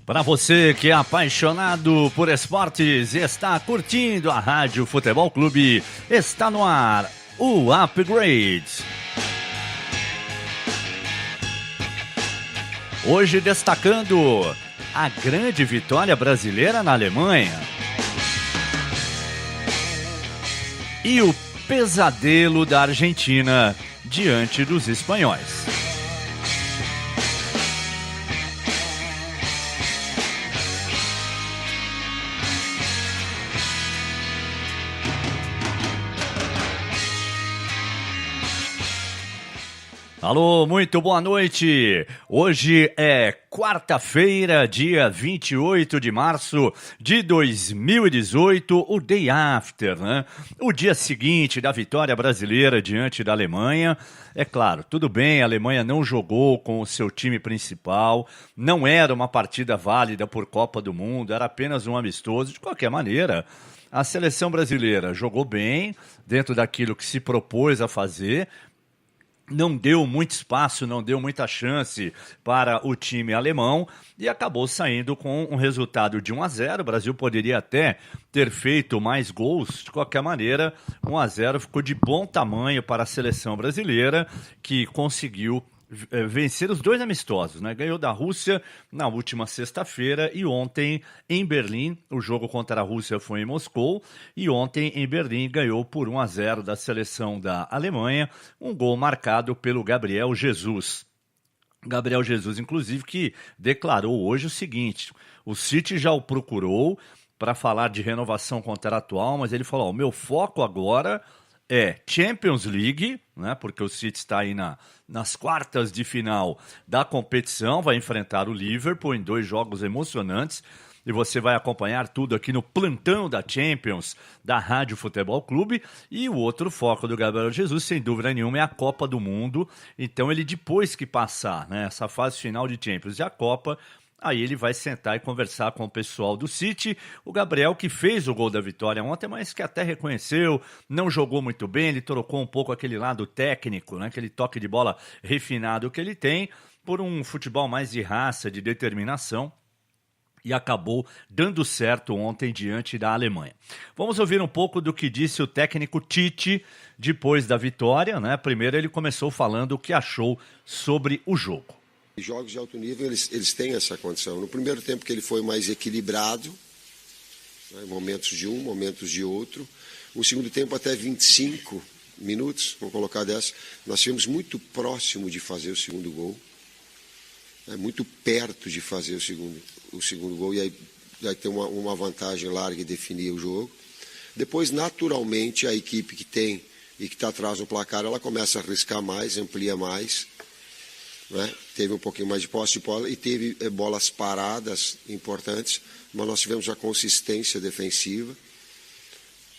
Para você que é apaixonado por esportes e está curtindo a Rádio Futebol Clube, está no ar o Upgrade. Hoje destacando a grande vitória brasileira na Alemanha e o pesadelo da Argentina diante dos espanhóis. Alô, muito boa noite. Hoje é quarta-feira, dia 28 de março de 2018, o day after, né? O dia seguinte da vitória brasileira diante da Alemanha. É claro, tudo bem, a Alemanha não jogou com o seu time principal, não era uma partida válida por Copa do Mundo, era apenas um amistoso. De qualquer maneira, a seleção brasileira jogou bem, dentro daquilo que se propôs a fazer. Não deu muito espaço, não deu muita chance para o time alemão e acabou saindo com um resultado de 1-0. O Brasil poderia até ter feito mais gols. De qualquer maneira, 1-0 ficou de bom tamanho para a seleção brasileira, que conseguiu vencer os dois amistosos, né? Ganhou da Rússia na última sexta-feira e ontem em Berlim. O jogo contra a Rússia foi em Moscou e ontem em Berlim ganhou por 1-0 da seleção da Alemanha, um gol marcado pelo Gabriel Jesus. Gabriel Jesus, inclusive, que declarou hoje o seguinte: o City já o procurou para falar de renovação contratual, mas ele falou: o meu foco agora é Champions League, né? Porque o City está aí nas quartas de final da competição, vai enfrentar o Liverpool em 2 jogos emocionantes e você vai acompanhar tudo aqui no plantão da Champions da Rádio Futebol Clube. E o outro foco do Gabriel Jesus, sem dúvida nenhuma, é a Copa do Mundo. Então ele, depois que passar, né, essa fase final de Champions e a Copa, aí ele vai sentar e conversar com o pessoal do City. O Gabriel, que fez o gol da vitória ontem, mas que até reconheceu, não jogou muito bem, ele trocou um pouco aquele lado técnico, né, aquele toque de bola refinado que ele tem, por um futebol mais de raça, de determinação, e acabou dando certo ontem diante da Alemanha. Vamos ouvir um pouco do que disse o técnico Tite depois da vitória, né? Primeiro ele começou falando o que achou sobre o jogo. Jogos de alto nível, eles têm essa condição. No primeiro tempo que ele foi mais equilibrado, né, momentos de um, momentos de outro. No segundo tempo, até 25 minutos, vamos colocar dessa, nós estivemos muito próximo de fazer o segundo gol, né, muito perto de fazer o segundo gol, e aí vai ter uma vantagem larga e definir o jogo. Depois, naturalmente, a equipe que tem e que está atrás do placar, ela começa a arriscar mais, amplia mais, né? Teve um pouquinho mais de posse de bola e teve bolas paradas importantes, mas nós tivemos a consistência defensiva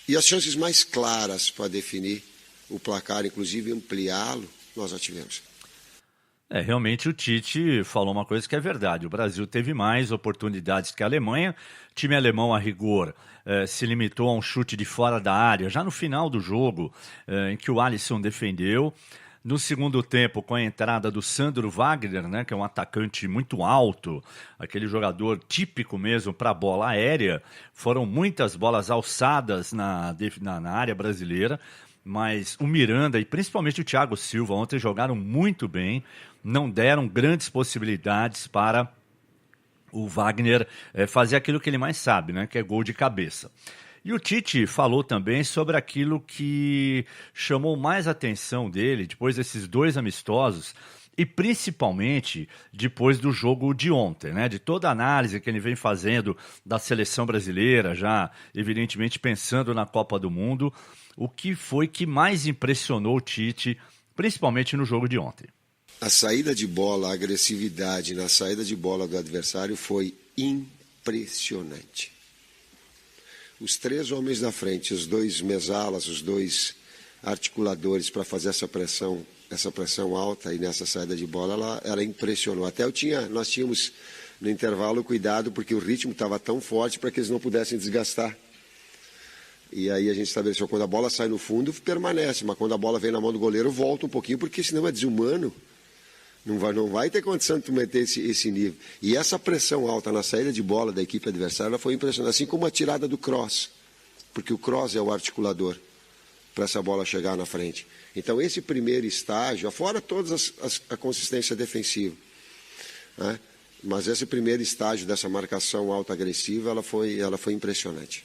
e as chances mais claras para definir o placar, inclusive ampliá-lo, nós já tivemos. Realmente o Tite falou uma coisa que é verdade. O Brasil teve mais oportunidades que a Alemanha. O time alemão, a rigor, se limitou a um chute de fora da área, já no final do jogo, em que o Alisson defendeu. No segundo tempo, com a entrada do Sandro Wagner, né, que é um atacante muito alto, aquele jogador típico mesmo para bola aérea, foram muitas bolas alçadas na área brasileira, mas o Miranda e principalmente o Thiago Silva ontem jogaram muito bem, não deram grandes possibilidades para o Wagner fazer aquilo que ele mais sabe, né, que é gol de cabeça. E o Tite falou também sobre aquilo que chamou mais atenção dele depois desses 2 amistosos e principalmente depois do jogo de ontem, né? De toda a análise que ele vem fazendo da seleção brasileira, já evidentemente pensando na Copa do Mundo, o que foi que mais impressionou o Tite, principalmente no jogo de ontem? A saída de bola, a agressividade na saída de bola do adversário foi impressionante. Os 3 homens na frente, os 2 mesalas, os 2 articuladores para fazer essa pressão alta e nessa saída de bola, ela impressionou. Até nós tínhamos no intervalo cuidado porque o ritmo estava tão forte para que eles não pudessem desgastar. E aí a gente estabeleceu, quando a bola sai no fundo, permanece, mas quando a bola vem na mão do goleiro, volta um pouquinho, porque senão é desumano Não vai ter condição de tu meter esse nível. E essa pressão alta na saída de bola da equipe adversária ela foi impressionante, assim como a tirada do cross, porque o cross é o articulador para essa bola chegar na frente. Então esse primeiro estágio, fora toda a consistência defensiva, né? Mas esse primeiro estágio dessa marcação alta agressiva, ela foi impressionante.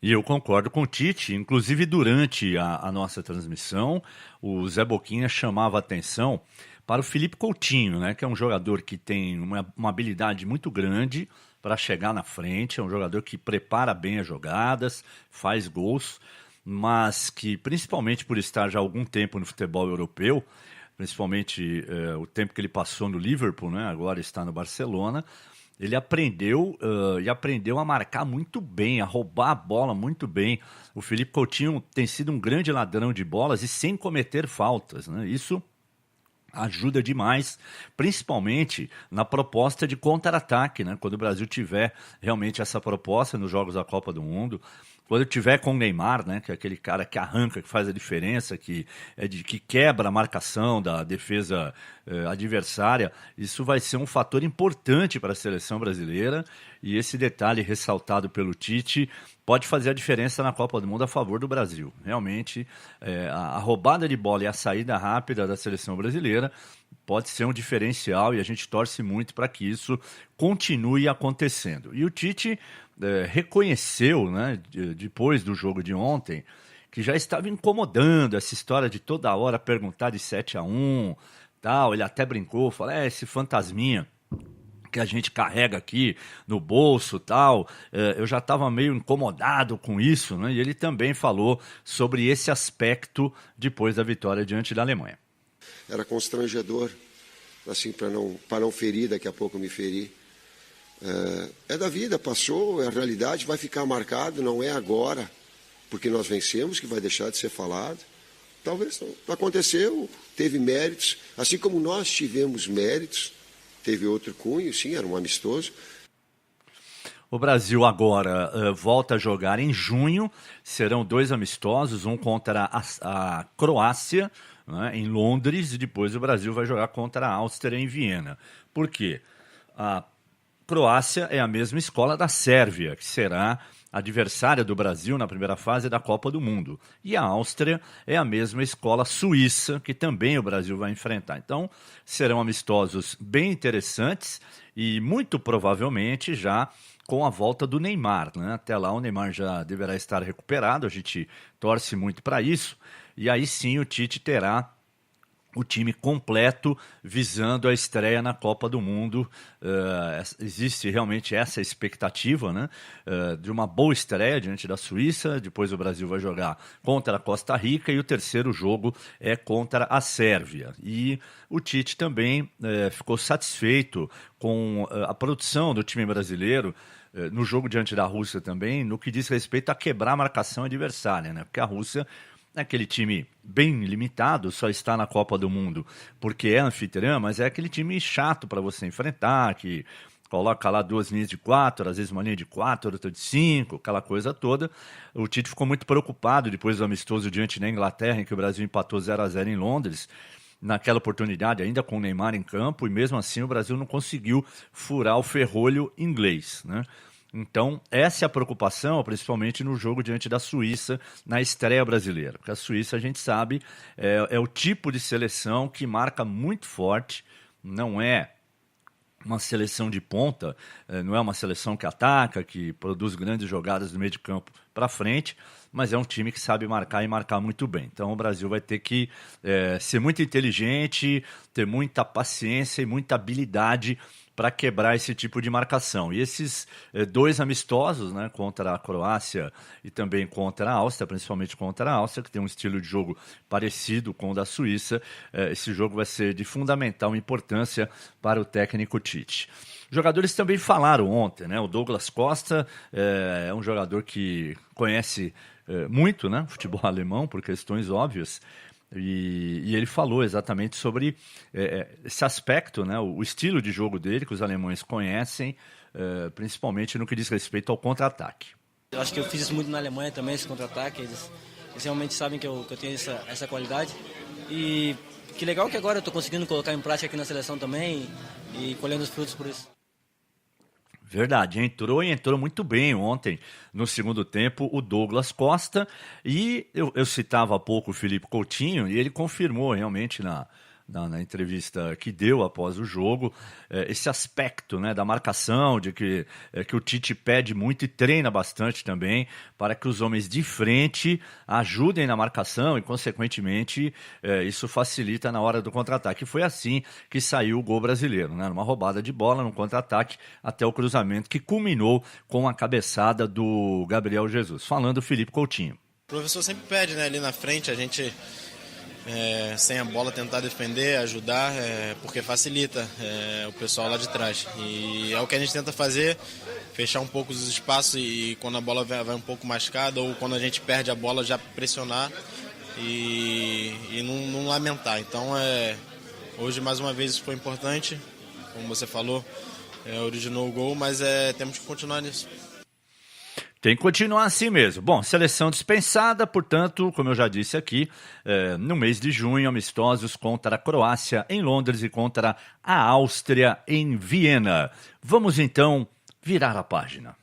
E eu concordo com o Tite, inclusive durante a nossa transmissão, o Zé Boquinha chamava a atenção para o Felipe Coutinho, né, que é um jogador que tem uma habilidade muito grande para chegar na frente, é um jogador que prepara bem as jogadas, faz gols, mas que principalmente por estar já há algum tempo no futebol europeu, principalmente o tempo que ele passou no Liverpool, né, agora está no Barcelona, ele aprendeu a marcar muito bem, a roubar a bola muito bem. O Felipe Coutinho tem sido um grande ladrão de bolas e sem cometer faltas, né? Isso ajuda demais, principalmente na proposta de contra-ataque, né? Quando o Brasil tiver realmente essa proposta nos Jogos da Copa do Mundo, quando tiver com o Neymar, né, que é aquele cara que arranca, que faz a diferença, que quebra a marcação da defesa adversária, isso vai ser um fator importante para a seleção brasileira, e esse detalhe ressaltado pelo Tite pode fazer a diferença na Copa do Mundo a favor do Brasil. Realmente, a roubada de bola e a saída rápida da seleção brasileira pode ser um diferencial e a gente torce muito para que isso continue acontecendo. E o Tite reconheceu, né, depois do jogo de ontem, que já estava incomodando essa história de toda hora perguntar de 7-1, tal. Ele até brincou, falou, esse fantasminha que a gente carrega aqui no bolso, tal, eu já estava meio incomodado com isso, né? E ele também falou sobre esse aspecto depois da vitória diante da Alemanha. Era constrangedor, assim, para não ferir, daqui a pouco me ferir. É da vida, passou, é a realidade, vai ficar marcado, não é agora, porque nós vencemos, que vai deixar de ser falado. Talvez não aconteceu, teve méritos, assim como nós tivemos méritos, teve outro cunho, sim, era um amistoso. O Brasil agora volta a jogar em junho, serão 2 amistosos, um contra a Croácia, né, em Londres, e depois o Brasil vai jogar contra a Áustria em Viena. Por quê? A Croácia é a mesma escola da Sérvia, que será adversária do Brasil na primeira fase da Copa do Mundo. E a Áustria é a mesma escola suíça, que também o Brasil vai enfrentar. Então, serão amistosos bem interessantes e muito provavelmente já com a volta do Neymar, né? Até lá o Neymar já deverá estar recuperado, a gente torce muito para isso. E aí sim o Tite terá o time completo visando a estreia na Copa do Mundo. Existe realmente essa expectativa, né, de uma boa estreia diante da Suíça. Depois o Brasil vai jogar contra a Costa Rica e o terceiro jogo é contra a Sérvia. E o Tite também ficou satisfeito com a produção do time brasileiro no jogo diante da Rússia também, no que diz respeito a quebrar a marcação adversária, né? Porque a Rússia é aquele time bem limitado, só está na Copa do Mundo porque é anfitriã, mas é aquele time chato para você enfrentar, que coloca lá 2 linhas de 4, às vezes uma linha de 4, outra de 5, aquela coisa toda. O Tite ficou muito preocupado depois do amistoso diante da Inglaterra, em que o Brasil empatou 0-0 em Londres, naquela oportunidade ainda com o Neymar em campo, e mesmo assim o Brasil não conseguiu furar o ferrolho inglês, né? Então, essa é a preocupação, principalmente no jogo diante da Suíça, na estreia brasileira. Porque a Suíça, a gente sabe, é o tipo de seleção que marca muito forte, não é uma seleção de ponta, não é uma seleção que ataca, que produz grandes jogadas do meio de campo para frente, mas é um time que sabe marcar e marcar muito bem. Então o Brasil vai ter que ser muito inteligente, ter muita paciência e muita habilidade para quebrar esse tipo de marcação. E esses 2 amistosos, né, contra a Croácia e também contra a Áustria, principalmente contra a Áustria, que tem um estilo de jogo parecido com o da Suíça, esse jogo vai ser de fundamental importância para o técnico Tite. Jogadores também falaram ontem, né? O Douglas Costa é um jogador que conhece muito, né, futebol alemão, por questões óbvias. E ele falou exatamente sobre esse aspecto, né, o estilo de jogo dele, que os alemães conhecem, principalmente no que diz respeito ao contra-ataque. Eu acho que eu fiz isso muito na Alemanha também, esse contra-ataque. Eles realmente sabem que eu tenho essa qualidade. E Que legal que agora eu estou conseguindo colocar em prática aqui na seleção também e colhendo os frutos por isso. Verdade, entrou muito bem ontem no segundo tempo o Douglas Costa e eu citava há pouco o Felipe Coutinho e ele confirmou realmente na entrevista que deu após o jogo, esse aspecto, né, da marcação, de que o Tite pede muito e treina bastante também para que os homens de frente ajudem na marcação e, consequentemente, isso facilita na hora do contra-ataque. Foi assim que saiu o gol brasileiro, né, numa roubada de bola, num contra-ataque, até o cruzamento que culminou com a cabeçada do Gabriel Jesus. Falando Felipe Coutinho. O professor sempre pede, né, ali na frente, a gente... sem a bola tentar defender, ajudar, porque facilita o pessoal lá de trás. E é o que a gente tenta fazer, fechar um pouco os espaços e quando a bola vai um pouco mascada ou quando a gente perde a bola já pressionar e não lamentar. Então hoje mais uma vez isso foi importante, como você falou, originou o gol, mas temos que continuar nisso. Tem que continuar assim mesmo. Bom, seleção dispensada, portanto, como eu já disse aqui, no mês de junho, amistosos contra a Croácia em Londres e contra a Áustria em Viena. Vamos então virar a página.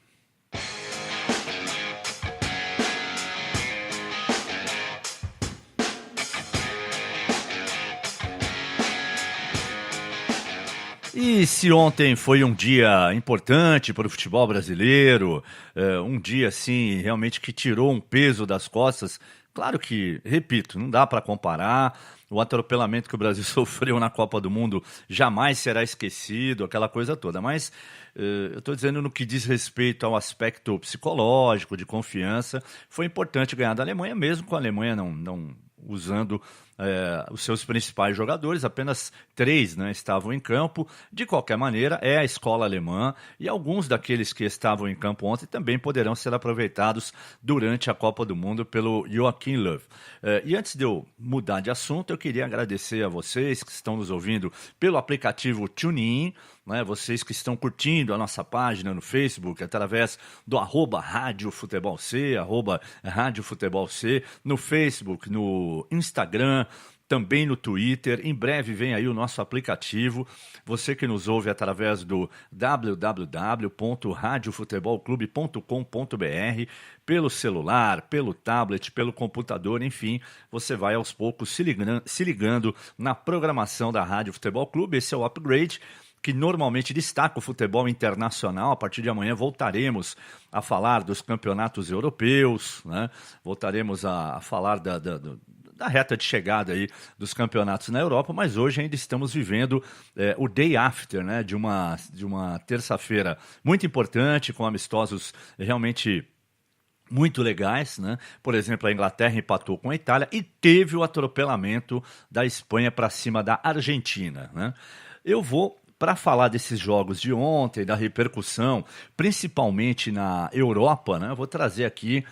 E se ontem foi um dia importante para o futebol brasileiro, um dia assim realmente que tirou um peso das costas, claro que, repito, não dá para comparar. O atropelamento que o Brasil sofreu na Copa do Mundo jamais será esquecido, aquela coisa toda. Mas eu estou dizendo no que diz respeito ao aspecto psicológico, de confiança, foi importante ganhar da Alemanha, mesmo com a Alemanha não usando os seus principais jogadores, apenas 3, né, estavam em campo. De qualquer maneira, é a escola alemã e alguns daqueles que estavam em campo ontem também poderão ser aproveitados durante a Copa do Mundo pelo Joachim Löw. E antes de eu mudar de assunto, eu queria agradecer a vocês que estão nos ouvindo pelo aplicativo TuneIn, né, vocês que estão curtindo a nossa página no Facebook através do @Rádio Futebol C, @Rádio Futebol C, no Facebook, no Instagram, também no Twitter. Em breve vem aí o nosso aplicativo. Você que nos ouve através do www.radiofutebolclube.com.br, pelo celular, pelo tablet, pelo computador, enfim, você vai aos poucos se ligando na programação da Rádio Futebol Clube. Esse é o upgrade que normalmente destaca o futebol internacional. A partir de amanhã voltaremos a falar dos campeonatos europeus, né? Voltaremos a falar da reta de chegada aí dos campeonatos na Europa, mas hoje ainda estamos vivendo o day after, né? De uma terça-feira muito importante, com amistosos realmente muito legais, né? Por exemplo, a Inglaterra empatou com a Itália e teve o atropelamento da Espanha para cima da Argentina, né? Eu vou, para falar desses jogos de ontem, da repercussão, principalmente na Europa, né? Eu vou trazer aqui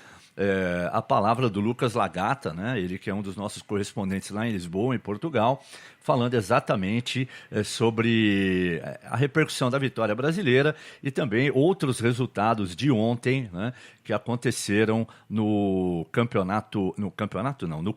a palavra do Lucas Lagata, né? Ele que é um dos nossos correspondentes lá em Lisboa, em Portugal, falando exatamente sobre a repercussão da vitória brasileira e também outros resultados de ontem, né, que aconteceram no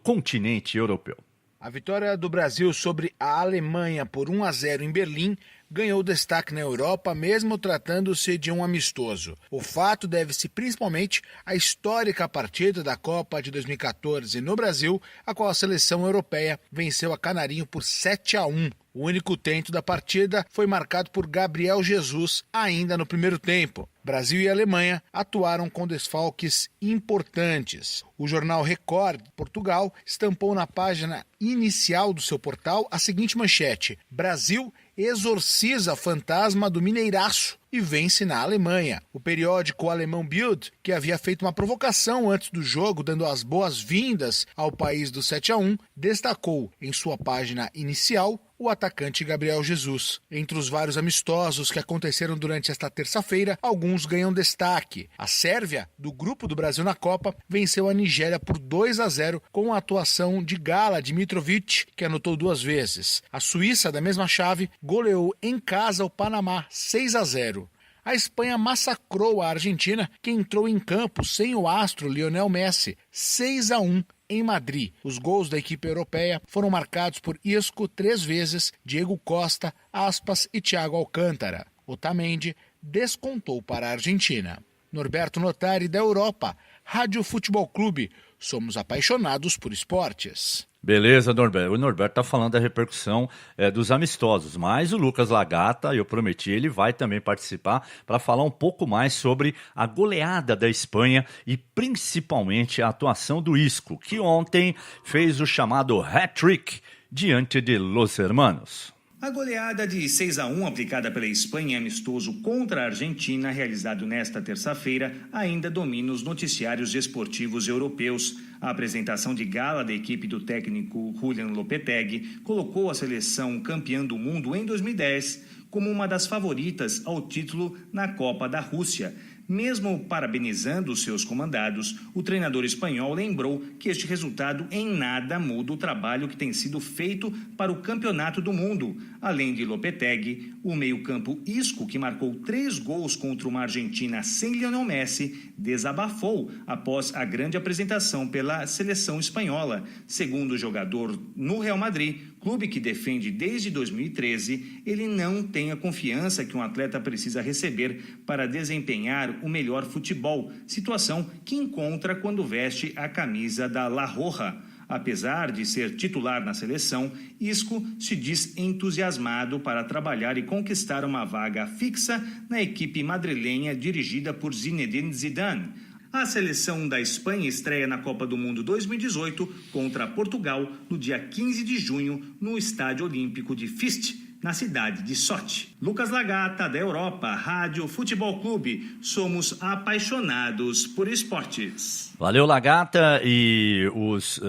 continente europeu. A vitória do Brasil sobre a Alemanha por 1-0 em Berlim ganhou destaque na Europa, mesmo tratando-se de um amistoso. O fato deve-se principalmente à histórica partida da Copa de 2014 no Brasil, a qual a seleção europeia venceu a Canarinho por 7-1. O único tento da partida foi marcado por Gabriel Jesus ainda no primeiro tempo. Brasil e Alemanha atuaram com desfalques importantes. O jornal Record de Portugal estampou na página inicial do seu portal a seguinte manchete: Brasil exorciza fantasma do Mineiraço e vence na Alemanha. O periódico alemão Bild, que havia feito uma provocação antes do jogo, dando as boas-vindas ao país do 7-1, destacou em sua página inicial o atacante Gabriel Jesus. Entre os vários amistosos que aconteceram durante esta terça-feira, alguns ganham destaque. A Sérvia, do grupo do Brasil na Copa, venceu a Nigéria por 2-0 com a atuação de Gala Dimitrovic, que anotou 2 vezes. A Suíça, da mesma chave, goleou em casa o Panamá 6-0. A Espanha massacrou a Argentina, que entrou em campo sem o astro Lionel Messi, 6-1, em Madrid. Os gols da equipe europeia foram marcados por Isco 3 vezes, Diego Costa, Aspas e Thiago Alcântara. Otamendi descontou para a Argentina. Norberto Notari, da Europa, Rádio Futebol Clube. Somos apaixonados por esportes. Beleza, Norberto. O Norberto está falando da repercussão dos amistosos, mas o Lucas Lagata, eu prometi, ele vai também participar para falar um pouco mais sobre a goleada da Espanha e principalmente a atuação do Isco, que ontem fez o chamado hat-trick diante de Los Hermanos. A goleada de 6-1 aplicada pela Espanha em amistoso contra a Argentina, realizado nesta terça-feira, ainda domina os noticiários esportivos europeus. A apresentação de gala da equipe do técnico Julián Lopetegui colocou a seleção campeã do mundo em 2010 como uma das favoritas ao título na Copa da Rússia. Mesmo parabenizando os seus comandados, o treinador espanhol lembrou que este resultado em nada muda o trabalho que tem sido feito para o Campeonato do Mundo. Além de Lopetegui, o meio-campo Isco, que marcou 3 gols contra uma Argentina sem Lionel Messi, desabafou após a grande apresentação pela seleção espanhola. Segundo o jogador no Real Madrid, clube que defende desde 2013, ele não tem a confiança que um atleta precisa receber para desempenhar o melhor futebol, situação que encontra quando veste a camisa da La Roja. Apesar de ser titular na seleção, Isco se diz entusiasmado para trabalhar e conquistar uma vaga fixa na equipe madrilenha dirigida por Zinedine Zidane. A seleção da Espanha estreia na Copa do Mundo 2018 contra Portugal no dia 15 de junho no Estádio Olímpico de Fist, na cidade de Sochi. Lucas Lagata, da Europa, Rádio Futebol Clube. Somos apaixonados por esportes. Valeu, Lagata. E os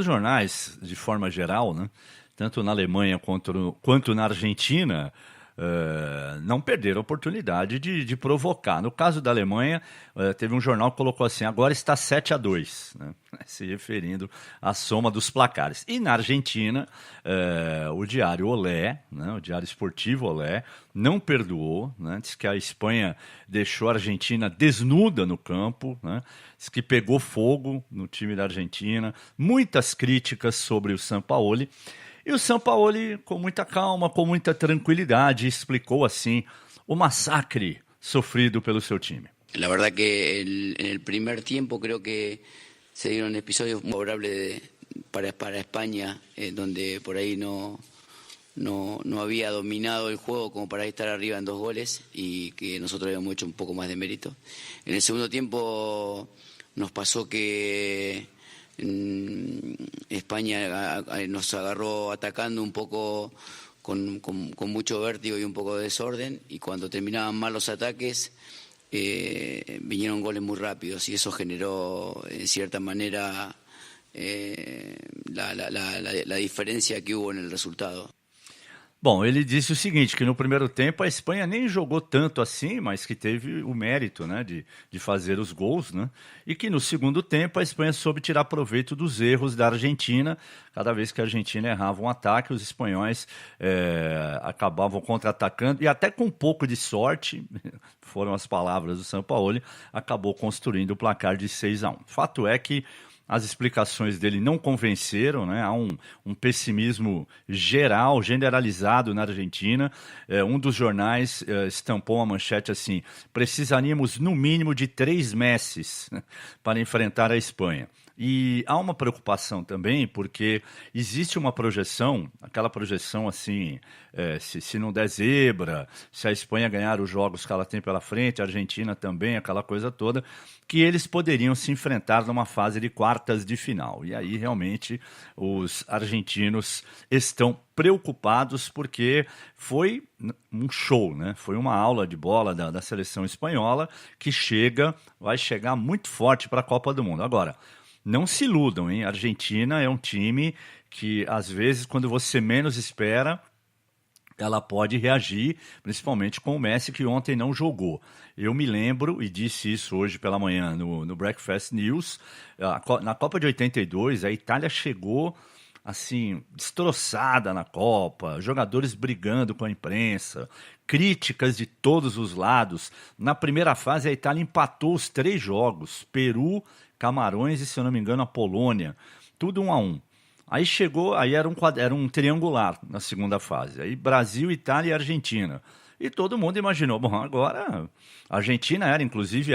jornais, de forma geral, né, tanto na Alemanha quanto na Argentina, não perderam a oportunidade de provocar. No caso da Alemanha, teve um jornal que colocou assim: agora está 7-2, né? Se referindo à soma dos placares. E na Argentina, o diário Olé, né, o diário esportivo Olé, não perdoou, né? Diz que a Espanha deixou a Argentina desnuda no campo, né? Diz que pegou fogo no time da Argentina, muitas críticas sobre o Sampaoli. E o Sampaoli, com muita calma, com muita tranquilidade, explicou assim o massacre sofrido pelo seu time. La verdad que en el primer tiempo creo que se dieron episodios favorables para España, donde por ahí no había dominado el juego como para estar arriba en 2 goles y que nosotros habíamos hecho un poco más de mérito. En el segundo tiempo nos pasó que España nos agarró atacando un poco con mucho vértigo y un poco de desorden, y cuando terminaban mal los ataques vinieron goles muy rápidos y eso generó en cierta manera la diferencia que hubo en el resultado. Bom, ele disse o seguinte, que no primeiro tempo a Espanha nem jogou tanto assim, mas que teve o mérito, né, de fazer os gols, né, e que no segundo tempo a Espanha soube tirar proveito dos erros da Argentina. Cada vez que a Argentina errava um ataque, os espanhóis acabavam contra-atacando e até com um pouco de sorte, foram as palavras do Sampaoli, acabou construindo o placar de 6-1. Fato é que as explicações dele não convenceram, né? Há um pessimismo geral, generalizado na Argentina. Um dos jornais estampou uma manchete assim: precisaríamos no mínimo de 3 Messis, né, para enfrentar a Espanha. E há uma preocupação também, porque existe uma projeção, aquela projeção assim, se não der zebra, se a Espanha ganhar os jogos que ela tem pela frente, a Argentina também, aquela coisa toda, que eles poderiam se enfrentar numa fase de quartas de final. E aí, realmente, os argentinos estão preocupados porque foi um show, né? Foi uma aula de bola da seleção espanhola que vai chegar muito forte para a Copa do Mundo. Agora, não se iludam, hein? A Argentina é um time que, às vezes, quando você menos espera, ela pode reagir, principalmente com o Messi, que ontem não jogou. Eu me lembro, e disse isso hoje pela manhã no Breakfast News, na Copa de 82, a Itália chegou assim, destroçada na Copa, jogadores brigando com a imprensa, críticas de todos os lados. Na primeira fase, a Itália empatou os 3 jogos, Peru, Camarões e, se eu não me engano, a Polônia, tudo 1-1. Aí chegou, aí era um triangular na segunda fase, aí Brasil, Itália e Argentina. E todo mundo imaginou, bom, agora a Argentina era, inclusive,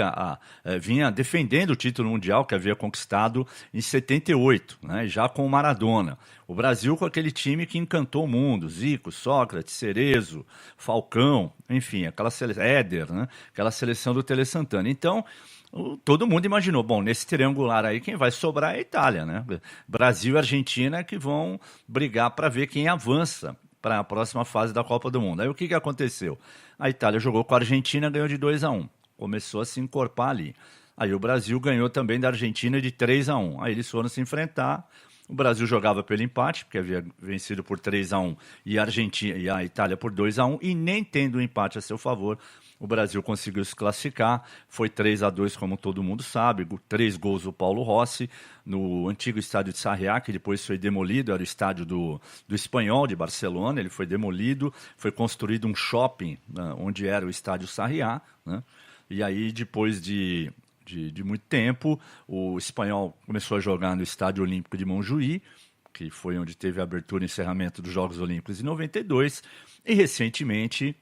vinha defendendo o título mundial que havia conquistado em 78, né, já com o Maradona. O Brasil com aquele time que encantou o mundo, Zico, Sócrates, Cerezo, Falcão, enfim, aquela seleção, Éder, né, aquela seleção do Tele Santana. Então, todo mundo imaginou, bom, nesse triangular aí quem vai sobrar é a Itália, né? Brasil e Argentina que vão brigar para ver quem avança para a próxima fase da Copa do Mundo. Aí o que aconteceu? A Itália jogou com a Argentina, ganhou de 2-1. Começou a se encorpar ali. Aí o Brasil ganhou também da Argentina de 3-1. Aí eles foram se enfrentar. O Brasil jogava pelo empate, porque havia vencido por 3-1 e a Itália por 2-1. E nem tendo o empate a seu favor, o Brasil conseguiu se classificar, foi 3-2, como todo mundo sabe, 3 gols do Paulo Rossi, no antigo estádio de Sarriá, que depois foi demolido, era o estádio do Espanhol, de Barcelona, ele foi demolido, foi construído um shopping, né, onde era o estádio Sarriá, né? E aí, depois de muito tempo, o Espanhol começou a jogar no Estádio Olímpico de Montjuïc, que foi onde teve a abertura e encerramento dos Jogos Olímpicos em 92, e recentemente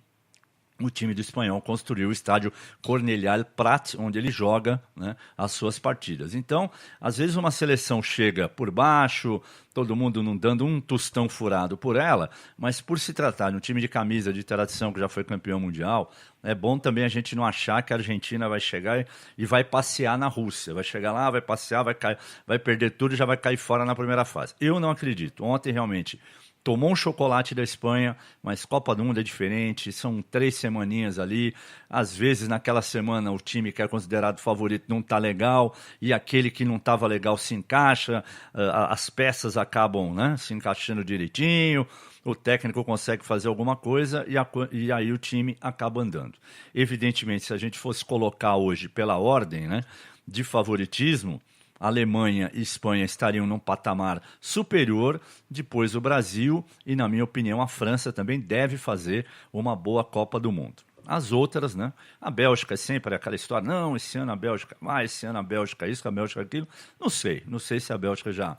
o time do Espanhol construiu o estádio Cornellà Prat, onde ele joga, né, as suas partidas. Então, às vezes uma seleção chega por baixo, todo mundo não dando um tostão furado por ela, mas por se tratar de um time de camisa de tradição que já foi campeão mundial, é bom também a gente não achar que a Argentina vai chegar e vai passear na Rússia. Vai chegar lá, vai passear, vai perder tudo e já vai cair fora na primeira fase. Eu não acredito. Ontem, realmente, tomou um chocolate da Espanha, mas Copa do Mundo é diferente, são 3 semaninhas ali, às vezes naquela semana o time que é considerado favorito não está legal, e aquele que não estava legal se encaixa, as peças acabam, né, se encaixando direitinho, o técnico consegue fazer alguma coisa e aí o time acaba andando. Evidentemente, se a gente fosse colocar hoje pela ordem, né, de favoritismo, Alemanha e Espanha estariam num patamar superior, depois o Brasil e, na minha opinião, a França também deve fazer uma boa Copa do Mundo. As outras, né? A Bélgica é sempre aquela história, não, esse ano a Bélgica esse ano a Bélgica isso, a Bélgica aquilo. Não sei se a Bélgica já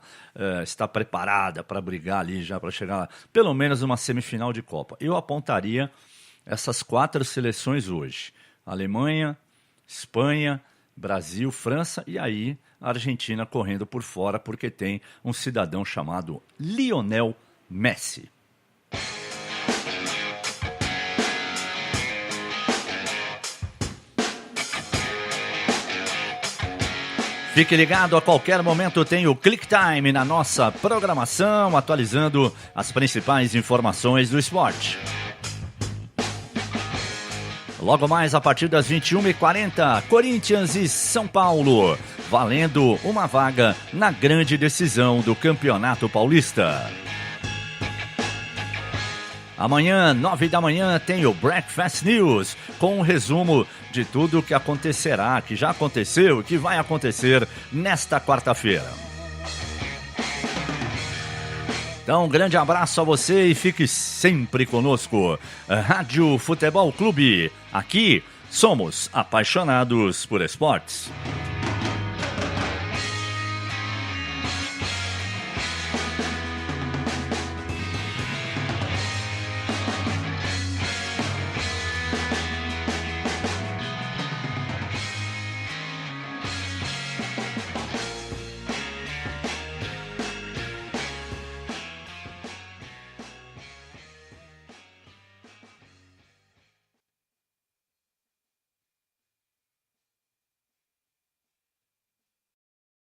está preparada para brigar ali, já para chegar lá, pelo menos uma semifinal de Copa. Eu apontaria essas 4 seleções hoje, Alemanha, Espanha, Brasil, França e aí a Argentina correndo por fora porque tem um cidadão chamado Lionel Messi. Fique ligado, a qualquer momento tem o Click Time na nossa programação, atualizando as principais informações do esporte. Logo mais, a partir das 21h40, Corinthians e São Paulo, valendo uma vaga na grande decisão do Campeonato Paulista. Amanhã, 9h, tem o Breakfast News, com um resumo de tudo o que acontecerá, que já aconteceu e que vai acontecer nesta quarta-feira. Então, um grande abraço a você e fique sempre conosco. Rádio Futebol Clube. Aqui somos apaixonados por esportes.